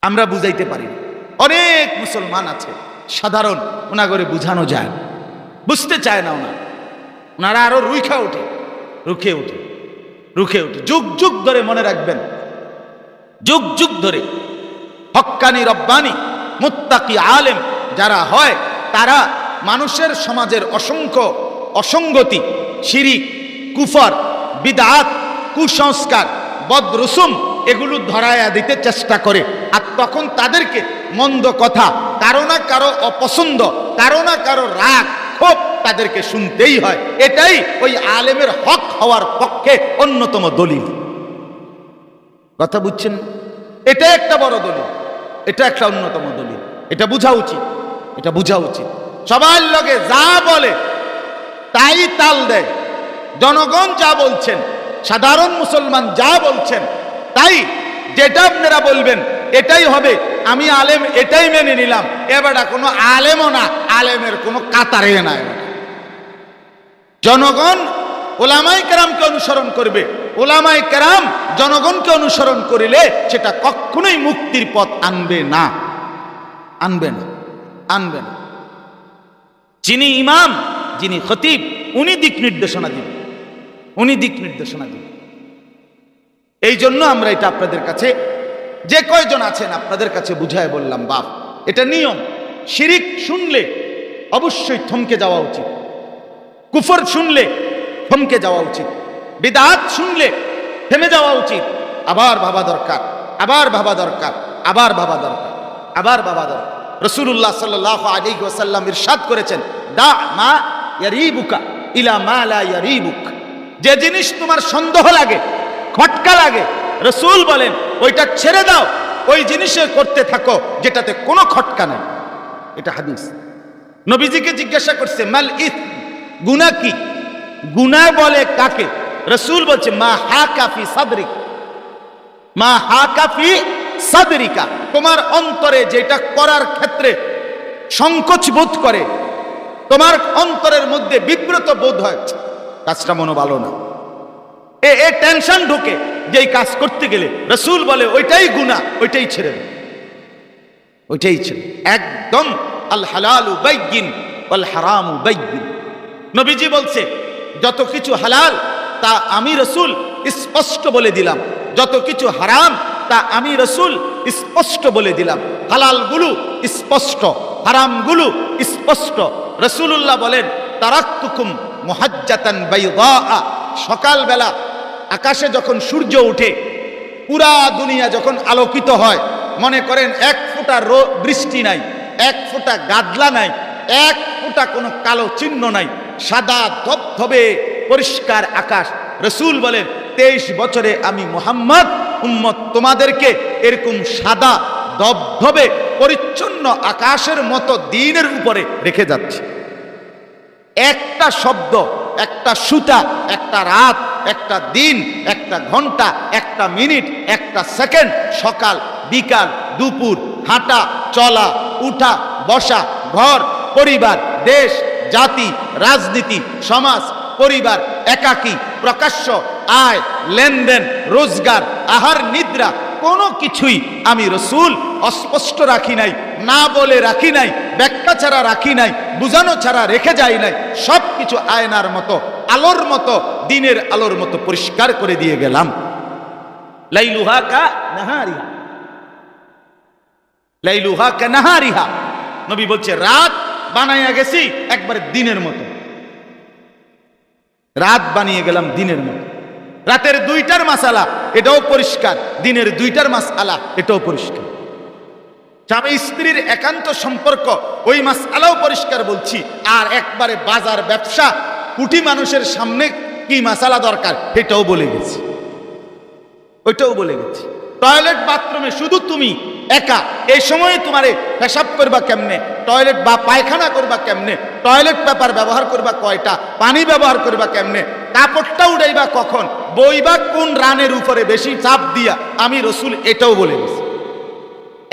আমরা বুঝাইতে পারি। অনেক মুসলমান আছে সাধারণ, ওনা করে বুঝানো যায় না, বুঝতে চায় না। ওনারা আরো রুখে ওঠে। যুগ যুগ ধরে মনে রাখবেন, যুগ যুগ ধরে হক্কানি রব্বানি মুত্তাকি আলেম যারা হয়, তারা মানুষের সমাজের অসংখ্য অসঙ্গতি, শিরিক, কুফর, বিদআত, কুসংস্কার, বদরসুম এগুলো ধরায়া দিতে চেষ্টা করে। আর তখন তাদেরকে মন্দ কথা, কারো না কারো অপছন্দ, কারো না কারো রাগ, ক্ষোভ তাদেরকে শুনতেই হয়। এটাই ওই আলেমের হক হওয়ার পক্ষে অন্যতম দলিল। কথা বুঝছেন? এটা একটা বড় দলিল, এটা একটা অন্যতম দলিল। এটা বোঝা উচিত। সবার লগে যা বলে তাই তাল দেয়। জনগণ যা বলছেন, সাধারণ মুসলমান যা বলছেন, তাই যেটা আপনারা বলবেন এটাই হবে। আমি আলেম, এটাই মেনে নিলাম। এবার কোনো আলেমও না, আলেমের কোনো কাতারে না। জনগণ ওলামায়ে কেরামকে অনুসরণ করবে। ওলামায়ে কেরাম জনগণকে অনুসরণ করিলে সেটা কখনোই মুক্তির পথ আনবে না। যিনি ইমাম, যিনি খতিব, উনি দিক নির্দেশনা দিবেন। এই জন্য আমরা এটা আপনাদের কাছে, যে কয়জন আছেন আপনাদের কাছে বুঝায় বললাম, বাপ এটা নিয়ম। শিরিক শুনলে অবশ্যই থমকে যাওয়া উচিত, কুফর শুনলে থমকে যাওয়া উচিত, বিদআত শুনলে থেমে যাওয়া উচিত। আবার ভাবা দরকার। রাসূলুল্লাহ সাল্লাল্লাহু আলাইহি ওয়াসাল্লাম ইরশাদ করেছেন, দা মা ইয়ারিবুকা ইলা মা লা ইয়ারিবুক। যে জিনিস তোমার সন্দেহ লাগে, খটকা লাগে, রাসূল বলেন ওইটা ছেড়ে দাও, ওই জিনিসে করতে থাকো যেটাতে কোনো খটকা নাই। এটা হাদিস। নবীজিকে জিজ্ঞাসা করছে, মাল ইস, গুনাহ কি? গুনাহ বলে কাকে? রাসূল বলছে, মা হাকা ফি সাদরিকা, তোমার অন্তরে যেটা করার ক্ষেত্রে সংকোচ বোধ করে, তোমার অন্তরের মধ্যে বিব্রত বোধ হয়, কাজটা মনে ভালো না, এ টেনশন ঢোকে যে এই কাজ করতে গেলে, রাসূল বলে ওইটাই গুনাহ, ওইটাই ছেড়ে। একদম আল হালালু বাইয়িন ওয়াল হারামু বাইয়িন। নবীজি বলছে যত কিছু হালাল তা আমি রাসূল স্পষ্ট বলে দিলাম, যত কিছু হারাম তা আমি রাসূল স্পষ্ট বলে দিলাম। হালালগুলো স্পষ্ট, হারামগুলো স্পষ্ট। রাসূলুল্লাহ বলেন, তারাকতুকুম মুহাজ্জাতান বাইদা। সকালবেলা আকাশে যখন সূর্য ওঠে, পুরা দুনিয়া যখন আলোকিত হয়, মনে করেন এক ফোঁটা বৃষ্টি নাই, এক ফোঁটা গাদলা নাই, এক ফোঁটা কোনো কালো চিহ্ন নাই, সাদা ধবধবে পরিষ্কার আকাশ। রাসূল বলেন 23 বছরে আমি মুহাম্মদ উম্মত তোমাদেরকে এরকম সাদা ধবধবে পরিচ্ছন্ন আকাশের মতো দিনের উপরে রেখে যাচ্ছে। একটা শব্দ, একটা সুতা, একটা রাত, একটা দিন, একটা ঘন্টা, একটা মিনিট, একটা সেকেন্ড, সকাল বিকাল দুপুর, হাঁটা চলা, উঠা বসা, ঘর পরিবার, দেশ জাতি, রাজনীতি, সমাজ, পরিবার, একাকী, প্রকাশ্য, আয় লেনদেন, রোজগার, আহার নিদ্রা, কোনো কিছুই আমি রাসূল অস্পষ্ট রাখি নাই, না বলে রাখি নাই, ব্যাখ্যা ছাড়া রাখি নাই, বুঝানো ছাড়া রেখে যাই নাই। সব কিছু আয়নার মতো, আলোর মতো, দিনের আলোর মতো পরিষ্কার করে দিয়ে গেলাম। লাইলুহা কা নাহারিহা, লাইলুহা কা নাহারিহা। নবী বলছে রাত বানাইয়া গেছি একবারে দিনের মতো, রাত বানিয়ে গেলাম দিনের মতো। রাতের 2টার মাসালা এটাও পরিষ্কার, দিনের 2টার মাসআলা এটাও পরিষ্কার। স্বামী স্ত্রীর একান্ত সম্পর্ক, ওই মাসআলাও পরিষ্কার বলছি। আর একবারে বাজার ব্যবসা, কোটি মানুষের সামনে কি মাসালা দরকার এটাও বলে গেছি, ওইটাও বলে গেছি। টয়লেট বাথরুমে শুধু তুমি একা, এই সময়ে তোমারে পেশাব করবা কেমনে, টয়লেট বা পায়খানা করবা কেমনে, টয়লেট পেপার ব্যবহার করবা কয়টা, পানি ব্যবহার করবা কেমনে, কাপড়টা উড়াইবা কখন, বইবা কোন রানের উপরে বেশি চাপ দিয়া, আমি রাসূল এটাও বলে গেছি।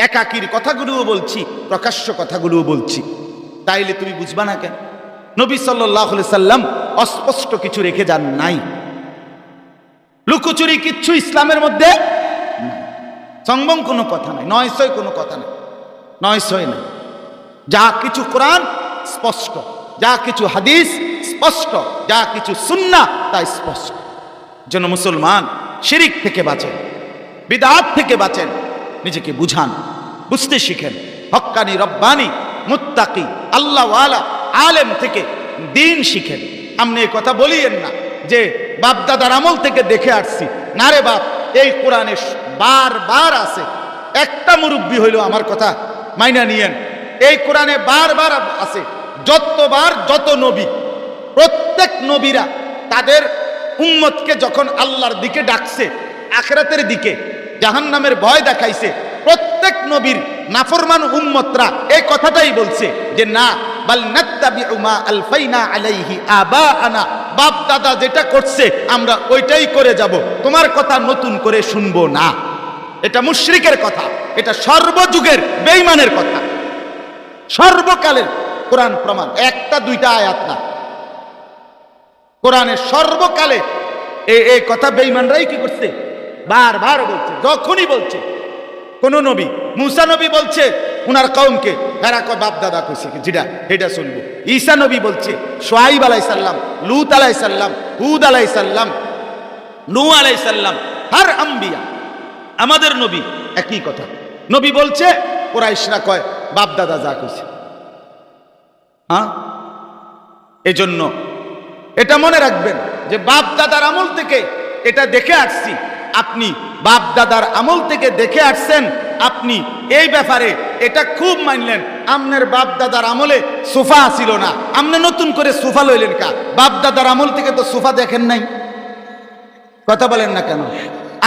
একাকীর কথাগুলোও বলছি, প্রকাশ্য কথাগুলোও বলছি। তাইলে তুমি বুঝবা না কেন? নবী সাল্লাল্লাহু আলাইহি সাল্লাম অস্পষ্ট কিছু রেখে যান নাই, লুকোচুরি কিচ্ছু ইসলামের মধ্যে। সংবং কোনো কথা নাই, নয়সই কোনো কথা নাই, নয়সই নাই। যা কিছু কোরআন স্পষ্ট, যা কিছু হাদিস স্পষ্ট, যা কিছু সুন্নাহ তা স্পষ্ট। যেন মুসলমান শিরিক থেকে বাঁচেন, বিদআত থেকে বাঁচেন, নিজেকে বুঝান, বুঝতে শিখেন। হক্কানি রব্বানি মুত্তাকি আল্লাহওয়ালা আলেম থেকে দিন শিখেন। আপনি এই কথা বলিয়েন না যে বাপ দাদার আমল থেকে দেখে আসছি, না রে বাপ, এই কোরআনে বারবার আছে। একটা মুরব্বী হইল আমার কথা মাইনা নিয়েন, এই কোরআনে বারবার আছে। যতবার যত নবী, প্রত্যেক নবীরা তাদের উম্মতকে যখন আল্লাহর দিকে ডাকছে, আখিরাতের দিকে, জাহান্নামের ভয় দেখাইছে, প্রত্যেক নবীর নাফরমান উম্মতরা এই কথাটাই বলছে যে না, বাল নাত্তাবিউ মা আলফাইনা আলাইহি আবাআনা, বাপ দাদা যেটা করছে আমরা ওইটাই করে যাব, তোমার কথা নতুন করে শুনবো না। এটা মুশরিকের কথা, এটা সর্বযুগের বেঈমানের কথা, সর্বকালের কোরআন প্রমাণ। একটা দুইটা আয়াত না, কোরআনের সর্বকালে এই কথা বেঈমানরাই কি করছে, বারবার বলছে। যখনই বলছে কোন নবী, মুসা নবী বলছে উনার কওমকে, এরা কয় বাপ দাদা কইছে যেটা এটা শুনবো। ঈসা নবী বলছে, শুআইব আলাইহিস সালাম, লূত আলাইহিস সালাম, হুদ আলাইহিস সালাম, নূহ আলাইহিস সালাম, হর আম্বিয়া আমাদের নবী একই কথা। নবী বলছে, কুরাইশরা কয় বাপ দাদা যা কইছে। হ্যাঁ, এজন্য এটা মনে রাখবেন যে বাপ দাদার আমল থেকে এটা দেখে আসছি। আপনি বাপ দাদার আমল থেকে দেখে আসছেন, আপনি এই ব্যাপারে এটা খুব মানলেন। আমনের বাপ দাদার আমলে সোফা ছিল না, আমনে নতুন করে সোফা লইলেন কা? বাপ দাদার আমল থেকে তো সোফা দেখেন নাই, কথা বলেন না কেন?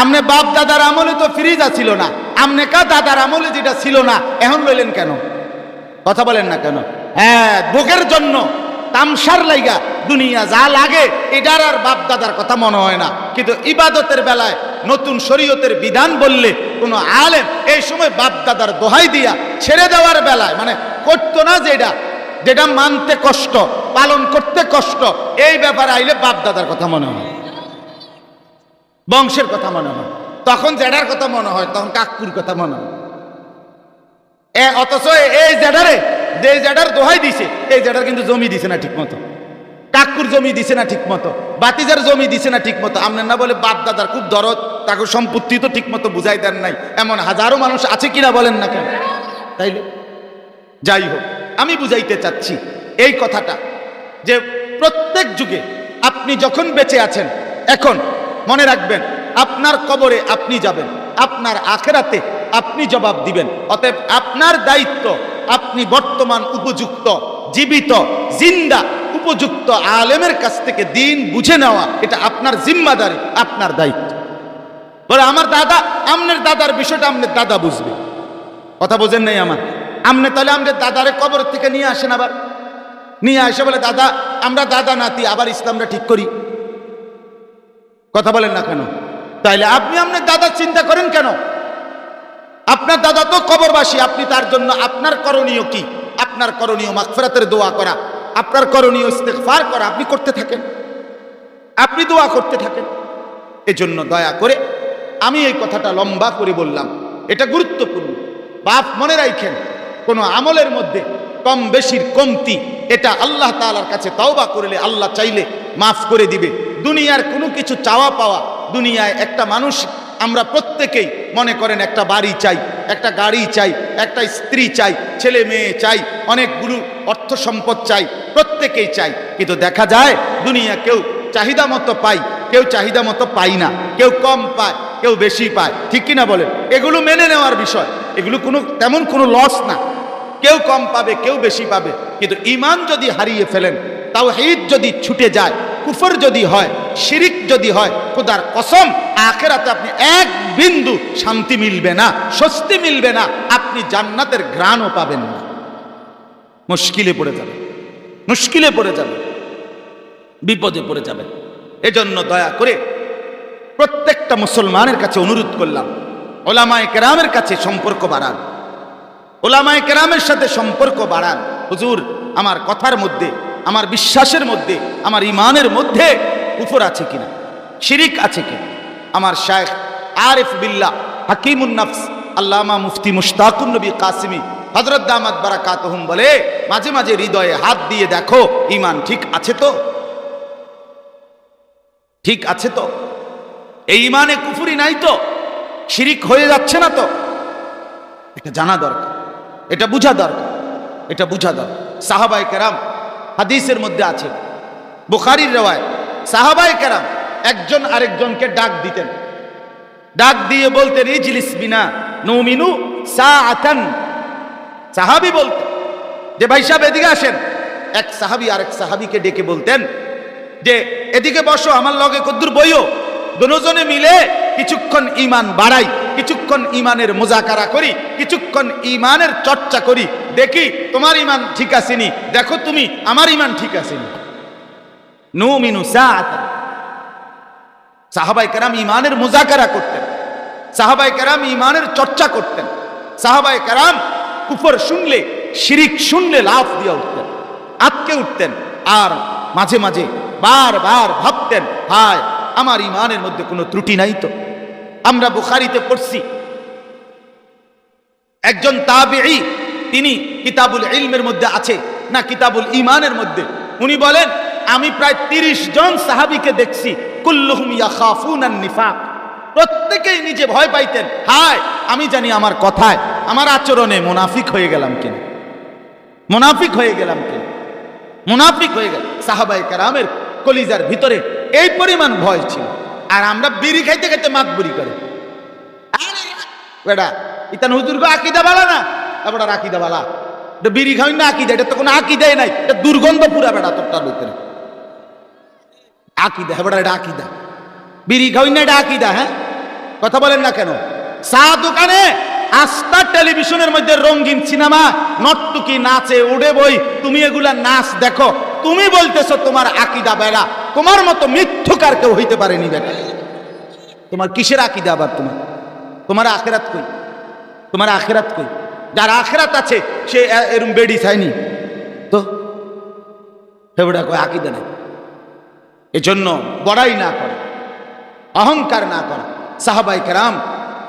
আমনে বাপ দাদার আমলে তো ফ্রিজ ছিল না, আমনে কা দাদার আমলে যেটা ছিল না এখন লইলেন কেন? কথা বলেন না কেন? হ্যাঁ, ভোগের জন্য, তামসার লাইগা দুনিয়া যা লাগে এটার আর বাপ দাদার কথা মনে হয় না। কিন্তু ইবাদতের বেলায় নতুন শরীয়তের বিধান বললে কোনো আলেম এই সময় বাপ দাদার দোহাই দিয়া ছেড়ে দেওয়ার বেলায়, মানে করতো না যেটা যেটা মানতে কষ্ট, পালন করতে কষ্ট, এই ব্যাপারে আইলে বাপ দাদার কথা মনে হয়, বংশের কথা মনে হয়। তখন জেডার কথা মনে হয়, তখন কাকুর কথা মনে হয়। অথচ এই জেডারে, যে জেডার দোহাই দিছে, এই জেডার কিন্তু জমি দিছে না ঠিক মতো, কাকুর জমি দিছে না ঠিক মতো, বাতিজার জমি দিছে না ঠিক মতো। আপনার না বলে বাপ দাদার খুব দরদ, তাকে সম্পত্তি তো ঠিক মতো বুঝাই দেন নাই, এমন হাজারো মানুষ আছে কিনা বলেন না কেন? তাইলে যাই হোক, আমি বুঝাইতে চাচ্ছি এই কথাটা যে প্রত্যেক যুগে আপনি যখন বেঁচে আছেন, এখন মনে রাখবেন আপনার কবরে আপনি যাবেন, আপনার আখিরাতে আপনি জবাব দিবেন। অতএব আপনার দায়িত্ব, আপনি বর্তমান উপযুক্ত, জীবিত, জিন্দা, উপযুক্ত আলেমের কাছ থেকে দিন বুঝে নেওয়া, এটা আপনার জিম্মাদারি, আপনার দায়িত্ব। বলে আমার দাদা, আমনের দাদার বিষয়টা আমনের দাদা বুঝবে, কথা বোঝেন নাই আমার? আমনে তাহলে আমাদের দাদারে কবর থেকে নিয়ে আসেন, আবার নিয়ে আসে বলে দাদা, আমরা দাদা নাতি আবার ইসলামটা ঠিক করি, কথা বলেন না কেন? তাইলে আপনি আপনার দাদা চিন্তা করেন কেন? আপনার দাদা তো কবরবাসী, আপনি তার জন্য আপনার করণীয় কি? আপনার করণীয় মাগফিরাতের দোয়া করা, আপনার করণীয় ইস্তেগফার করা, আপনি করতে থাকেন, আপনি দোয়া করতে থাকেন। এজন্য দয়া করে আমি এই কথাটা লম্বা করে বললাম, এটা গুরুত্বপূর্ণ। বাপ মনে রাখেন, কোন আমলের মধ্যে কম বেশির কমতি, এটা আল্লাহ তাআলার কাছে তওবা করলে আল্লাহ চাইলে মাফ করে দিবে। দুনিয়ার কোনো কিছু চাওয়া পাওয়া, দুনিয়ায় একটা মানুষ, আমরা প্রত্যেকেই মনে করেন একটা বাড়ি চাই, একটা গাড়ি চাই, একটা স্ত্রী চাই, ছেলে মেয়ে চাই, অনেকগুলো অর্থ সম্পদ চাই, প্রত্যেকেই চাই। কিন্তু দেখা যায় দুনিয়া কেউ চাহিদা মতো পাই, কেউ চাহিদা মতো পাই না, কেউ কম পায়, কেউ বেশি পায়, ঠিক কিনা বলেন? এগুলো মেনে নেওয়ার বিষয়, এগুলো তেমন কোনো লস না। কেউ কম পাবে, কেউ বেশি পাবে, কিন্তু ঈমান যদি হারিয়ে ফেলেন, তাওহীদ যদি ছুটে যায়, কুফর যদি হয়, শিরিক যদি হয়, খোদার কসম আখিরাতে আপনি এক বিন্দু শান্তি মিলবে না, স্বস্তি মিলবে না, আপনি জান্নাতের ঘ্রাণও পাবেন না, মুশকিলে পড়ে যাবেন, মুশকিলে পড়ে যাবেন, বিপদে পড়ে যাবেন। এজন্য দয়া করে প্রত্যেকটা মুসলমানের কাছে অনুরোধ করলাম, ওলামায়ে কেরামের কাছে সম্পর্ক বাড়ান, ওলামায়ে কেরামের সাথে সম্পর্ক বাড়ান। হুজুর, আমার কথার মধ্যে, আমার বিশ্বাসের মধ্যে, আমার ঈমানের মধ্যে কুফর আছে কিনা, শিরিক আছে কিনা? আমার শায়েখ আরিফ বিল্লাহ হাকিমুন নফস আল্লামা মুফতি মুশতাকুন নবী কাসিমি হযরত দামাত বারাকাতুহুম বলে, মাঝে মাঝে হৃদয়ে হাত দিয়ে দেখো ঈমান ঠিক আছে তো, ঠিক আছে তো, এই ঈমানে কুফরি নাই তো, শিরিক হয়ে যাচ্ছে না তো। এটা জানা দরকার, এটা বুঝা দরকার, এটা বুঝা দরকার। সাহাবায়ে কেরাম, হাদিসের মধ্যে আছে, বুখারীর রওয়ায়াত, সাহাবায়ে কেরাম একজন আরেকজনকে ডাক দিতেন, ডাক দিয়ে বলতেন ইজলিস বিনা নুমিনু সাআতান। সাহাবী বলতেন যে ভাই সাহেব এদিকে আসেন। এক সাহাবী আরেক সাহাবীকে ডেকে বলতেন যে এদিকে বসো, আমার লগে কদ্দুর বইও, দুজনে মিলে কিছুক্ষণ ঈমান বাড়াই, কিছুক্ষণ ঈমানের মুযাকারা করি, কিছুক্ষণ ঈমানের চর্চা করি, দেখি তোমার ঈমান ঠিক আসেনি, দেখো তুমি আমার ঈমান ঠিক আসেনি। নুমিনু সাআতান। সাহাবায়ে কেরাম ঈমানের মুযাকারা করতেন, সাহাবায়ে কেরাম ঈমানের চর্চা করতেন, সাহাবায়ে কেরাম কুফর শুনলে, শিরিক শুনলে লাফ দিয়ে উঠতেন, আটকে উঠতেন, আর মাঝে মাঝে বারবার ভাবতেন হায় আমার ঈমানের মধ্যে কোনো ত্রুটি নাই তো। আমরা বুখারীতে পড়ছি একজন তাবিঈ, তিনি কিতাবুল ইলমের মধ্যে আছে না কিতাবুল ঈমানের মধ্যে, উনি বলেন আমি প্রায় 30 জন সাহাবীকে দেখছি কুল্লুহুম ইয়াখাফুনান নিফাক, প্রত্যেকেই নিজে ভয় পাইতেন হায় আমি জানি আমার কথায়, আমার আচরণে মুনাফিক হয়ে গেলাম কিনা, মুনাফিক হয়ে গেলাম কিনা, মুনাফিক হয়ে গেল। সাহাবায়ে কেরামের কলিজার ভিতরে এই পরিমাণ ভয় ছিল। আর আমরা বিড়ি খাইতে খাইতে মাত বুড়ি করে বেটা ইতান হুজুর গো আকীদা বালা না, বেটা আকীদা বালা, এটা বিড়ি খাই না আকীদা, এটা তো কোনো আকীদাই নাই, এটা দুর্গন্ধ পুরা বেটা তোরটার ভিতরে। আকীদা হ্যাঁ বেটা, এটা আকীদা, বিড়ি খাই না এটা আকীদা। হ্যাঁ কথা বলেন না কেন? চা দোকানে আস্থা টেলিভিশনের মধ্যে রঙিন সিনেমা, নর্তকী নাচে উড়ে বই, তুমি এগুলা নাচ দেখো, তুমি বলতেছো তোমার আকীদা বেলা, তোমার মতো মিথ্যুকার কেউ হইতে পারেনি বেটা। তোমার কিসের আকীদা আবার? তোমার আখিরাত কই? তোমার আখিরাত কই? যার আখিরাত আছে সে এরম বেডি চায়নি তো, হেবড়া কয় আকীদা নাই। এজন্য বড়াই না করে, অহংকার না করে।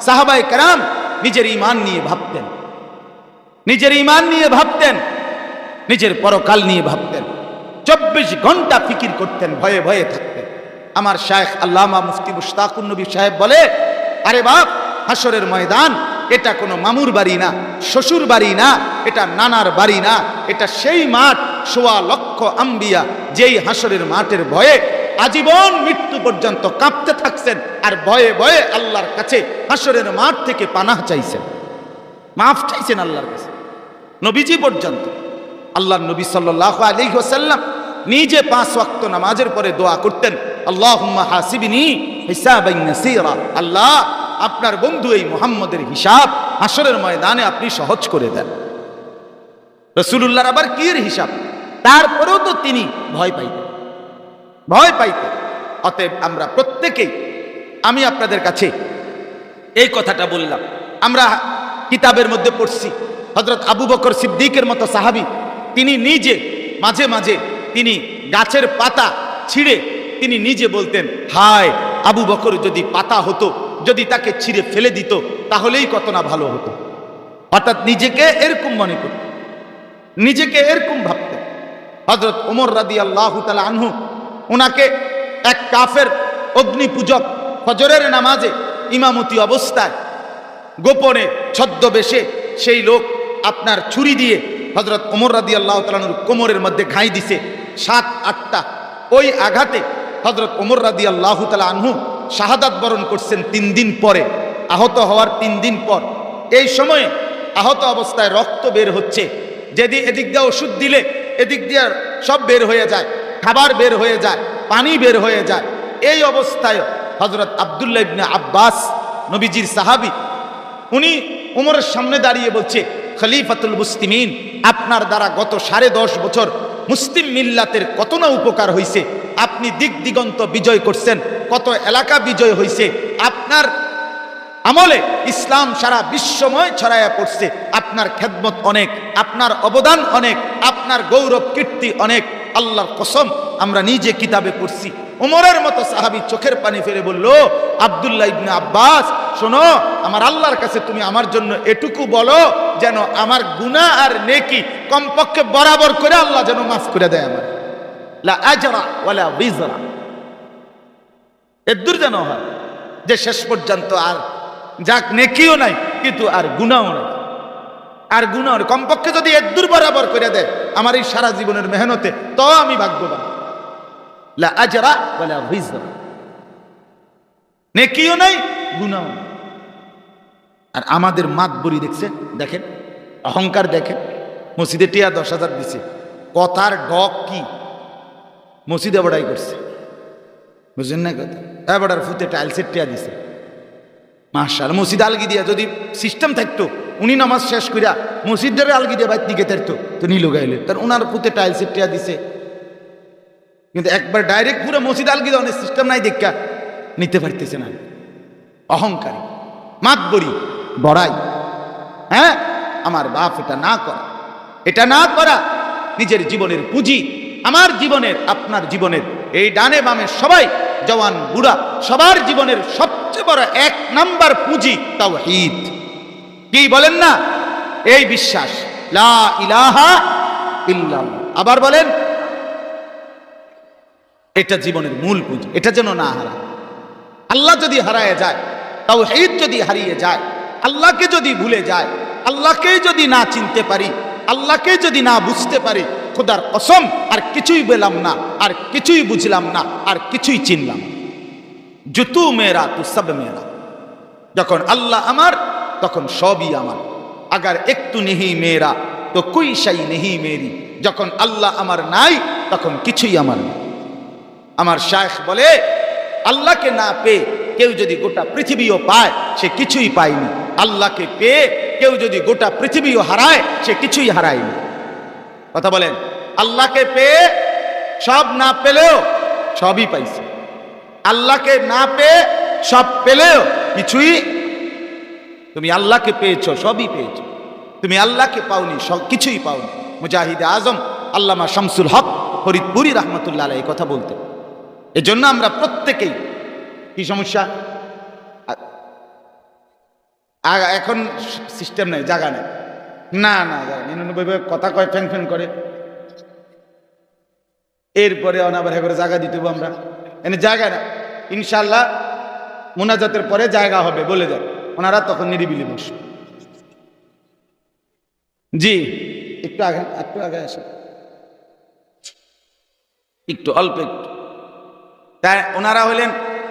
সাহাবায়ে কেরাম নিজের ঈমান নিয়ে ভাবতেন, নিজের ঈমান নিয়ে ভাবতেন, নিজের পরকাল নিয়ে ভাবতেন, 24 ঘন্টা ফিকির করতেন, ভয়ে ভয়ে থাকতেন। আমার শায়েখ আল্লামা মুফতি মুশতাকুন নবী সাহেব বলে, আরে বাপ, হাসরের ময়দান এটা কোনো মামুর বাড়ি না, শ্বশুর বাড়ি না, এটা নানার বাড়ি না, এটা সেই মাঠ 1.25 লক্ষ আম্বিয়া যেই হাসরের মাঠের ভয়ে আজীবন মৃত্যু পর্যন্ত কাঁপতে থাকছেন, আর ভয়ে ভয়ে আল্লাহর কাছে হাসরের মাঠ থেকে পানাহ চাইছেন, মাফ চাইছেন আল্লাহর কাছে। নবীজি পর্যন্ত, আল্লাহর নবী সাল্লাল্লাহু আলাইহি ওয়াসাল্লাম নিজে 5 ওয়াক্ত নামাজের পরে দোয়া করতেন, আল্লাহুম্মা হাসিবনি হিসাবান ইয়াসীরা, আল্লাহ আপনার বন্ধু এই মুহাম্মদের হিসাব হাসরের ময়দানে আপনি সহজ করে দেন। রাসূলুল্লাহর আবার কি এর হিসাব, তারপরেও তো তিনি ভয় পাইতেন, ভয় পাইতেন। অতএব আমরা প্রত্যেকেই, আমি আপনাদের কাছে এই কথাটা বললাম, আমরা কিতাবের মধ্যে পড়ছি হযরত আবু বকর সিদ্দিকের মতো সাহাবী, তিনি নিজে মাঝে মাঝে তিনি গাছের পাতা ছিঁড়ে তিনি নিজে বলতেন হায় আবু বকর যদি পাতা হতো, যদি তাকে ছিঁড়ে ফেলে দিত তাহলেই কত না ভালো হতো। অর্থাৎ নিজেকে এরকম মনে করতেন, নিজেকে এরকম ভাবতেন। হযরত ওমর রাদিয়াল্লাহু তাআলা আনহু, ওনাকে এক কাফের অগ্নি পূজক ফজরের নামাজে ইমামতি অবস্থায় গোপনে ছদ্মবেশে সেই লোক আপনার ছুরি দিয়ে হযরত ওমর রাদিয়াল্লাহু তাআলা আনহুর কোমরের মধ্যে ঘাই দিছে 7-8টা। ওই আঘাতে হযরত ওমর রাদিয়াল্লাহু তাআলা আনহু শাহাদাত বরণ করছেন 3 দিন পরে, আহত হওয়ার 3 দিন পর। এই সময়ে আহত অবস্থায় রক্ত বের হচ্ছে, যদি এদিক দিয়ে ওষুধ দিলে এদিক দিয়ে সব বের হয়ে যায়, খাবার বের হয়ে যায়, পানি বের হয়ে যায়। এই অবস্থায় হযরত আব্দুল্লাহ ইবনে আব্বাস, নবীজির সাহাবী, উনি ওমরের সামনে দাঁড়িয়ে বলছে, খলিফাতুল মুসলিমিন, আপনার দ্বারা গত 10.5 বছর মুসলিম মিল্লাতের কত না উপকার হয়েছে, আপনি দিক দিগন্ত বিজয় করছেন, কত এলাকা বিজয় হয়েছে, আপনার আমলে ইসলাম সারা বিশ্বময় ছড়ায়া পড়ছে, আপনার খেদমত অনেক, আপনার অবদান অনেক, আপনার গৌরব কীর্তি অনেক। আল্লাহর কসম আমরা নিজে কিতাবে পড়ছি। ওমরের মতো সাহাবী চোখের পানি ফেলে বলল, আব্দুল্লাহ ইবনে আব্বাস, শোনো, আমার আল্লাহর কাছে তুমি আমার জন্য এটুকু বলো যেন আমার গুনাহ আর নেকি কমপক্ষে বরাবর করে আল্লাহ যেন মাফ করে দেয় আমার। লা আজরা ওয়ালা বিজরা, এদুর যেন হয় যে শেষ পর্যন্ত আর যাক নেকিও নাই কিন্তু আর গুনাহও নাই, আর গুনাহ কমপক্ষে যদি এদুর বরাবর করে দেয় আমার এই সারা জীবনের মেহনতে, তো আমি ভাগ্যবান। লা আজরা ওয়ালা বিজরা, নেকিও নাই গুনাহও নাই। আর আমাদের মাতবরি দেখেন অহংকার দেখেন, মসজিদে টিয়া 10,000 দিছে, কথার ডক কি মসজিদে বড়াই করছে, বুঝলেন না কথা? এবারে ফুতে টাইলসের টিয়া দিছে, মাশাআল্লাহ। মসজিদ আলগি দিয়া যদি সিস্টেম থাকতো, উনি নামাজ শেষ করিয়া মসজিদের আলগি দিয়া বাইর দিকে থাকতো তো নিল গাইলে, তার ওনার ফুতে টাইলসের টিয়া দিছে। কিন্তু একবার ডাইরেক্ট পুরো মসজিদ আলগি দেওয়া সিস্টেম নাই দেখা নিতে পারতেছে না। অহংকারী, মাতবরি, বড়াই। হ্যাঁ, আমার বাপ এটা না করা, এটা না করা নিজের জীবনের পুঁজি, আমার জীবনের আপনার জীবনের, এই ডানে বামে সবাই জওয়ান বুড়া সবার জীবনের সবচেয়ে বড় 1 নাম্বার পুঁজি তাওহীদ। কি বলেন না? এই বিশ্বাস, লা ইলাহা ইল্লাল্লাহ। আবার বলেন, এটা জীবনের মূল পুঁজি, এটা যেন না হারায়। আল্লাহ যদি হারায় যায়, তাওহীদ যদি হারিয়ে যায়, আল্লাহকে যদি ভুলে যায়, আল্লাহকে যদি না চিনতে পারি, আল্লাহকে যদি না বুঝতে পারি, খোদার কসম আর কিছুই পেলাম না, আর কিছুই বুঝলাম না, আর কিছুই চিনলাম। জুতু মেরা তু সব মেরা। যখন আল্লাহ আমার তখন সবই আমার। আগার একটু নেহি মেরা তো কোই শাই নেহি মেরি। যখন আল্লাহ আমার নাই তখন কিছুই আমার না। আমার শায়েখ বলে, আল্লাহকে না পেয়ে কেউ যদি গোটা পৃথিবীও পায় সে কিছুই পায়নি, আল্লাহকে পেয়ে কেউ যদি গোটা পৃথিবীও হারায় সে কিছুই হারায়নি। কথা বলেন, আল্লাহকে পেয়ে সব না পেলেও সবই পাইছে, আল্লাহকে না পেয়ে সব পেলেও কিছুই। তুমি আল্লাহকে পেয়েছো, সবই পেয়েছো। তুমি আল্লাহকে পাওনি, সব কিছুই পাওনি। মুজাহিদে আজম আল্লামা শামসুল হক ফরিদপুরি রহমতুল্লাহ আলাইহি কথা বলতেন। এজন্য আমরা প্রত্যেকেই, কি সমস্যা এখন সিস্টেম নেই, জায়গা নেই, না না কথা কয় ফ্যান ফ্যান করে, এরপরে অনাবার করে জায়গা দিতে হবে আমরা, এনে জায়গা না। ইনশাল্লাহ মুনাজাতের পরে জায়গা হবে বলে যান, ওনারা তখন নিরিবিলি বসবে। জি একটু আগে, একটু আগে আসে, একটু অল্প একটু। তাই ওনারা হলেন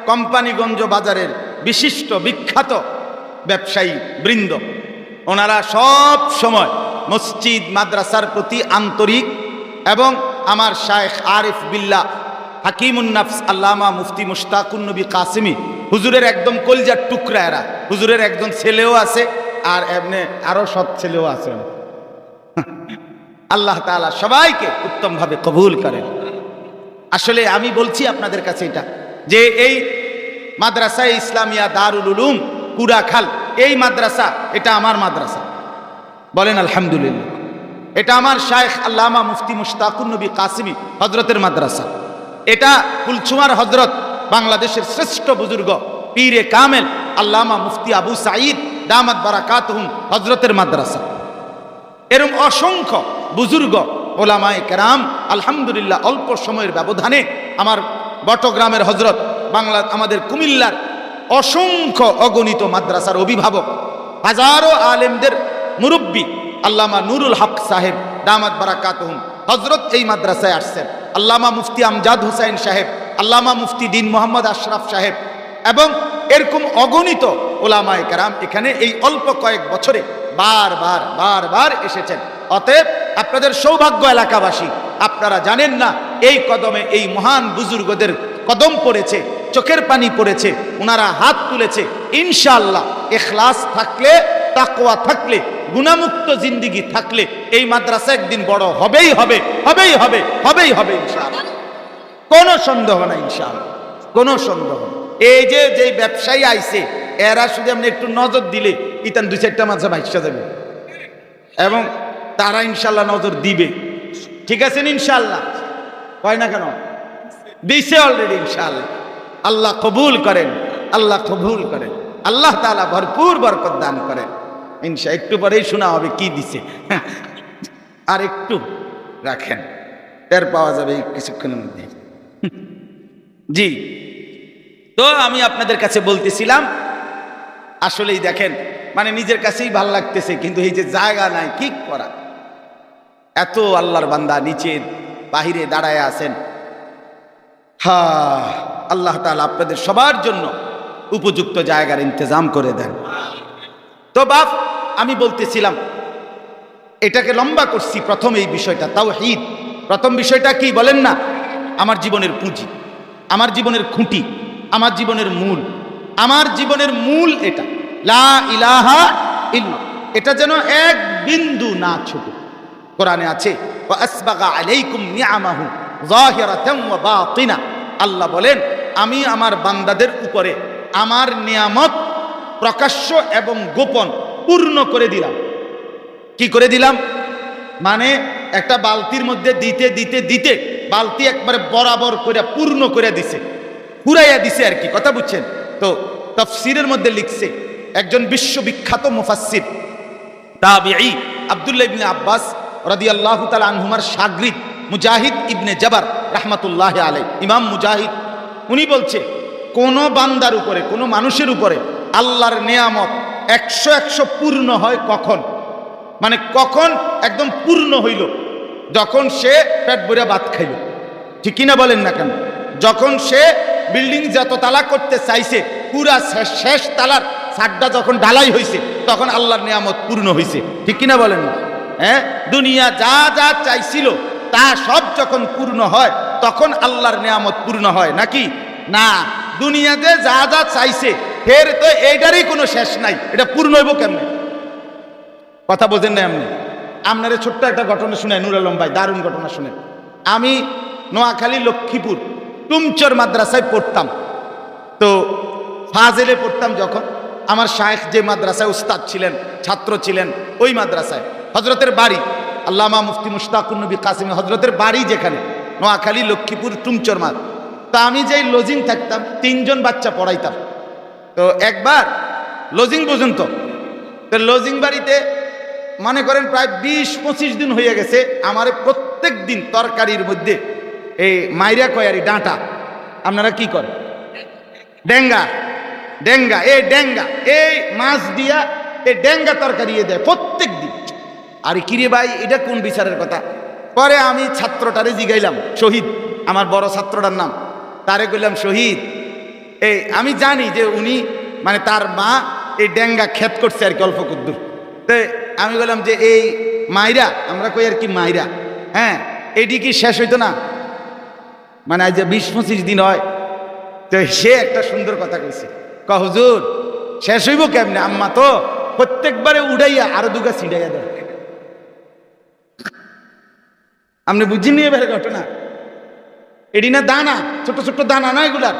কোম্পানিগঞ্জ বাজারের বিশিষ্ট বিখ্যাত ব্যবসায়ী বৃন্দ। ওনারা সব সময় মসজিদ মাদ্রাসার প্রতি আন্তরিক, এবং আমার শায়েখ আরিফ বিল্লাহ হাকিমুন নাফস আল্লামা মুফতি মুশতাকুন নবী কাসিমি হুজুরের একদম কলজার টুকরা এরা। হুজুরের একজন ছেলেও আছে, আর এমনি আরো সব ছেলেও আছে। আল্লাহ তাআলা সবাইকে উত্তমভাবে কবুল করেন। আসলে আমি বলছি আপনাদের কাছে এটা, যে এই মাদ্রাসা ইসলামিয়া দারুল উলুম কুড়াখাল, এই মাদ্রাসা এটা আমার মাদ্রাসা, বলেন আলহামদুলিল্লাহ। এটা আমার শায়েখ আল্লামা মুফতি মুশতাকুন নবী কাসিমি হজরতের মাদ্রাসা। এটা ফুলছুমার হজরত বাংলাদেশের শ্রেষ্ঠ বুজুর্গ পীরে কামেল আল্লামা মুফতি আবু সাঈদ দামাত বারাকাতুহুম হজরতের মাদ্রাসা। এরকম অসংখ্য বুজুর্গ ওলামায়ে কেরাম আলহামদুলিল্লাহ অল্প সময়ের ব্যবধানে, আমার বটগ্রামের হজরত, বাংলা আমাদের কুমিল্লার অসংখ্য অগণিত মাদ্রাসার অভিভাবক, হাজারো আলেমদের মুরব্বী আল্লামা নুরুল হক সাহেব দামাত বারাকাতুহুম হজরত এই মাদ্রাসায় আসছেন। আল্লামা মুফতি আমজাদ হুসাইন সাহেব, আল্লামা মুফতি দিন মোহাম্মদ আশরাফ সাহেব, এবং এরকম অগণিত ওলামায়ে কেরাম এখানে এই অল্প কয়েক বছরে বারবার বারবার এসেছেন। অতএব আপনাদের সৌভাগ্য এলাকাবাসী, আপনারা জানেন না এই কদমে এই মহান বুজুর্গদের কদম পড়েছে, চোখের পানি পড়েছে, ওনারা হাত তুলেছে। ইনশাআল্লাহ ইখলাস থাকলে, তাকওয়া থাকলে, গুনাহমুক্ত জিন্দেগি থাকলে এই মাদ্রাসা একদিন বড় হবেই হবে, হবেই হবে, হবেই হবে ইনশাআল্লাহ, কোনো সন্দেহ নাই ইনশাআল্লাহ, কোনো সন্দেহ। এই যে যেই ব্যবসায়ী আইছে এরা শুধু আপনি একটু নজর দিলে ইতান 2-4টা মাদ্রাসা ভাইসা যাবে, এবং তারা ইনশাআল্লাহ নজর দিবে। ঠিক আছে ইনশাআল্লাহ, কয় না কেন, দিছে অলরেডি ইনশাআল্লাহ। আল্লাহ কবুল করেন, আল্লাহ কবুল করেন। আল্লাহ তাআলা ভরপুর বরকত দান করেন। ইনশাআল্লাহ একটু পরেই শোনা হবে কি দিছে, আর একটু রাখেন, টের পাওয়া যাবে এই কিছুক্ষণের মধ্যে। জি, তো আমি আপনাদের কাছে বলতেছিলাম, আসলেই দেখেন মানে নিজের কাছেই ভাল লাগতেছে, কিন্তু এই যে জায়গা নাই কি করা। এত আল্লাহর বান্দা নিচে বাহিরে দাঁড়ায় আছেন। আল্লাহ তাআলা আপনাদের সবার জন্য উপযুক্ত জায়গার ইন্তজাম করে দেন। তো বাপ, আমি বলতেছিলাম, এটাকে লম্বা করছি। প্রথম এই বিষয়টা তাওহীদ। প্রথম বিষয়টা কি বলেন না? আমার জীবনের পুঁজি, আমার জীবনের খুঁটি, আমার জীবনের মূল। আমার জীবনের মূল এটা, লা ইলাহা ইল্লাল্লাহ। এটা যেন এক বিন্দু না ছোট। কোরআনে আছে, ওয়া আসবাগা আলাইকুম নিআমাহু যাহিরাতান ওয়া বাতিনা। আল্লাহ বলেন, আমি আমার বান্দাদের উপরে আমার নিয়ামত প্রকাশ্য এবং গোপন পূর্ণ করে দিলাম। কি করে দিলাম? মানে একটা বালতির মধ্যে দিতে দিতে দিতে বালতি একবারে বরাবর করে পূর্ণ করে দিছে, পুরাইয়া দিছে আর কি, কথা বুঝছেন তো? তাফসীরের মধ্যে লিখছে একজন বিশ্ববিখ্যাত মুফাসসির তাবিঈ আব্দুল্লাহ ইবনে আব্বাস রাদিয়াল্লাহু তাআলা আনহুমার শাগরিদ মুজাহিদ ইবনে জবর রাহমাতুল্লাহি আলাইহি, ইমাম মুজাহিদ, উনি বলছে কোন বান্দার উপরে, কোন মানুষের উপরে আল্লাহর নিয়ামত 100 পূর্ণ হয় কখন? মানে কখন একদম পূর্ণ হইল? যখন সে পেট ভরে ভাত খাইল। ঠিক কিনা বলেন না কেন? যখন সে বিল্ডিং যত তালা করতে চাইছে, পুরা শেষ তালার ছাদটা যখন ঢালাই হয়েছে, তখন আল্লাহর নিয়ামত পূর্ণ হয়েছে। ঠিক কিনা বলেন না? হ্যাঁ, দুনিয়া যা যা চাইছিল তা সব যখন পূর্ণ হয়, তখন আল্লাহর নিয়ামত পূর্ণ হয় নাকি? না, দুনিয়াতে যা যা চাইছে ফের তো এইটারই কোনো শেষ নাই, এটা পূর্ণ হইব কেমনে? কথা বোঝেন না এমনি? আপনারা ছোট্ট একটা ঘটনা শুনে, নূর আলম ভাই, দারুণ ঘটনা শুনে। আমি নোয়াখালী লক্ষ্মীপুর টুমচর মাদ্রাসায় পড়তাম। তো ফাজেলে পড়তাম যখন, আমার শায়েখ যে মাদ্রাসায় উস্তাদ ছিলেন, ছাত্র ছিলেন ওই মাদ্রাসায়, হজরতের বাড়ি আল্লামা মুফতি মুশতাকুর নবী কাসিম হজরতের বাড়ি যেখানে, নোয়াখালী লক্ষ্মীপুর টুমচর মাদ। তা আমি যেই লজিং থাকতাম, 3 জন বাচ্চা পড়াইতাম। তো একবার লজিং পর্যন্ত, তো লজিং বাড়িতে মনে করেন প্রায় 20-25 দিন হয়ে গেছে, আমার প্রত্যেক দিন তরকারির মধ্যে এই মাইরা কয়ারি ডাঁটা, আপনারা কি করেন? ডেঙ্গা, ডেঙ্গা, এই ডেঙ্গা, এই মাছ দিয়া এই ডেঙ্গা তরকারি দেয় প্রত্যেক দিন। আরে কিরে ভাই, এটা কোন বিচারের কথা? পরে আমি ছাত্রটারে জিগাইলাম, শহীদ আমার বড় ছাত্রটার নাম, তারে কইলাম, শহীদ, এই আমি জানি যে উনি মানে তার মা এই ডেঙ্গা ক্ষেত করছে আর কি অল্প কুদ্দুর। তো আমি বললাম যে এই মাইরা, আমরা কই আর কি মাইরা, হ্যাঁ, এটি কি শেষ হইতো না? মানে আজ 20-25 দিন হয়। তো সে একটা সুন্দর কথা কইছে, হুজুর শেষ হইব কেমনে? আম্মা তো প্রত্যেকবারে উড়াইয়া আরো দুগা ছিড়াইয়া দেয়। আপনি বুঝিনি এবারে ঘটনা? এটি না দানা, ছোট ছোট দানা না এগুলার।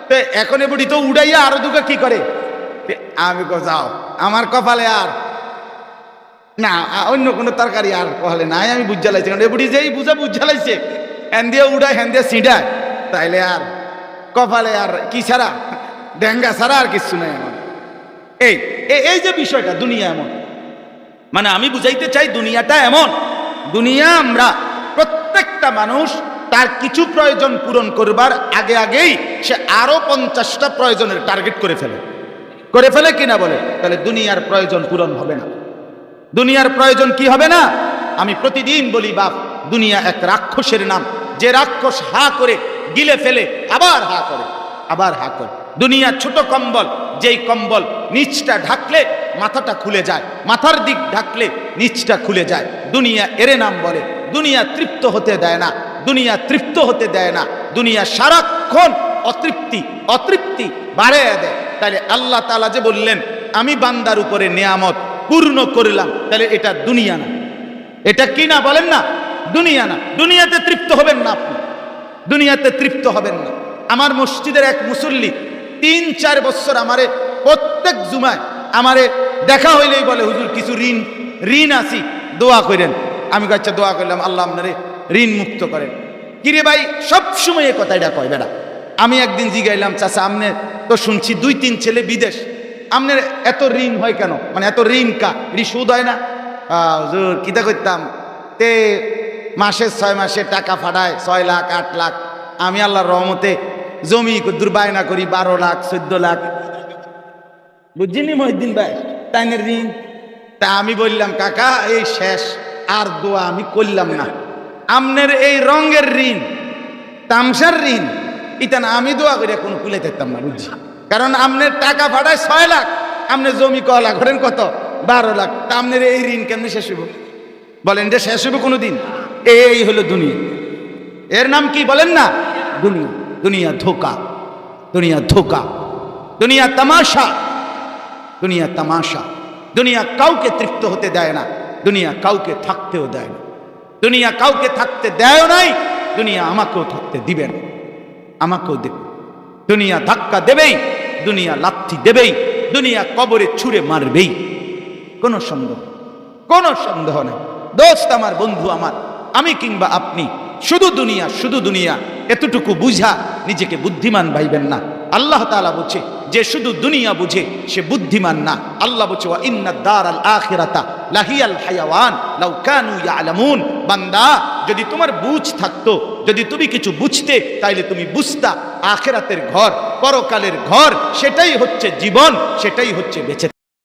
তো এখন এবারে তো উড়াইয়া আরো দুগা কি করে? আমি যাও, আমার কপালে আর না অন্য কোনো তরকারি আর কপালে নাই, আমি বুঝা লাইছি। কারণ এবারে যেই বুঝা লাইছে, হ্যান দিয়ে উড়ায়, হ্যান দিয়ে ছিঁড়ায়, তাইলে আর কপালে আর কি ছাড়া, ডেঙ্গা ছাড়া আর কিছু নাই আমার। এই যে বিষয়টা, দুনিয়া এমন, মানে আমি বুঝাইতে চাই দুনিয়াটা এমন। দুনিয়া আমরা প্রত্যেকটা মানুষ তার কিছু প্রয়োজন পূরণ করবার আগেই সে আরো 50টা প্রয়োজনের টার্গেট করে ফেলে কিনা বলে, তাহলে দুনিয়ার প্রয়োজন পূরণ হবে না। দুনিয়ার প্রয়োজন কি হবে না? আমি প্রতিদিন বলি বাপ, দুনিয়া এক রাক্ষসের নাম, যে রাক্ষস হা করে গিলে ফেলে আবার হা করে, আবার হা করে। দুনিয়া ছোট কম্বল, যেই কম্বল নিচটা ঢাকলে মাথাটা খুলে যায়, মাথার দিক ঢাকলে নিচটা খুলে যায়। দুনিয়া এর নাম বলে। দুনিয়া তৃপ্ত হতে দেয় না, দুনিয়া তৃপ্ত হতে দেয় না। দুনিয়া সারাক্ষণ অতৃপ্তি বাড়িয়ে দেয়। তাহলে আল্লাহ তাআলা যে বললেন আমি বান্দার উপরে নিয়ামত পূর্ণ করলাম, তাহলে এটা দুনিয়া না? এটা কি না বলেন না? দুনিয়া না। দুনিয়াতে তৃপ্ত হবেন না আপনি, দুনিয়াতে তৃপ্ত হবেন না। আমার মসজিদের এক মুসল্লি 3-4 বছর আমারে প্রত্যেক জুমায় আমারে দেখা হইলেই বলে, হুজুর কিছু ঋণ আছি, দোয়া করেন। আমি আচ্ছা দোয়া করলাম, আল্লাহ আপনারে ঋণ মুক্ত করেন। কিরে ভাই, সবসময় এই কথাটা কয় বেড়া। আমি একদিন জিগাইলাম, চাচা আপনি তো শুনছি 2-3 ছেলে বিদেশ, আপনার এত ঋণ হয় কেন, মানে এত ঋণ কা এটি সুদ হয় না? হুজুর কিতা করতাম তে মাসে 6 মাসে টাকা ফাটায় 6 লাখ 8 লাখ, আমি আল্লাহর রহমতে জমি দুর্বায়না করি 12 লাখ 14 লাখ, বুঝছিনি মহিউদ্দিন ভাই তাইনের ঋণ। তা আমি বললাম কাকা এই শেষ, আর দোয়া আমি করলাম না। আমনের এই রঙের ঋণ, তামসার ঋণ, এটা না আমি দোয়া করে কোনো কুলে থাকতাম না, বুঝছি। কারণ আমনের টাকা ফাটায় 6 লাখ, আমনের জমি ক লাখ, ধরেন কত 12 লাখ, তা আমনের এই ঋণ কেমনি শেষ হইব? বলেন যে শেষ হইব কোনো দিন? এই হলো দুনিয়া। এর নাম কি বলেন না? দুনিয়া। দুনিয়া ধোকা, দুনিয়া ধোকা, দুনিয়া তামাশা, দুনিয়া তামাশা। দুনিয়া কাউকে তৃপ্ত হতে দেয় না, দুনিয়া কাউকে থাকতেও দেয় না, দুনিয়া কাউকে থাকতে দেয় নাই, দুনিয়া আমাকেও থাকতে দিবেন, আমাকেও দেবে। দুনিয়া ধাক্কা দেবেই, দুনিয়া লাথি দেবেই, দুনিয়া কবরে ছুঁড়ে মারবেই, কোনো সন্দেহ, কোনো সন্দেহ নেই। দোস্ত আমার, বন্ধু আমার, আমি কিংবা আপনি শুধু দুনিয়া, শুধু দুনিয়া, এতটুকু বুঝা নিজেকে বুদ্ধিমান ভাইবেন না। আল্লাহ তাআলা বলছে যে শুধু দুনিয়া বুঝে সে বুদ্ধিমান না। আল্লাহ বলছে ওয়া ইন্নাদ দারাল আখিরাতা লাহিয়াল হায়াওয়ান লাউ কানু ইয়ালামুন। বান্দা, যদি তোমার বুঝ থাকতো, যদি তুমি কিছু বুঝতে, তাইলে তুমি বুঝতা আখিরাতের ঘর, পরকালের ঘর, সেটাই হচ্ছে জীবন, সেটাই হচ্ছে বেঁচে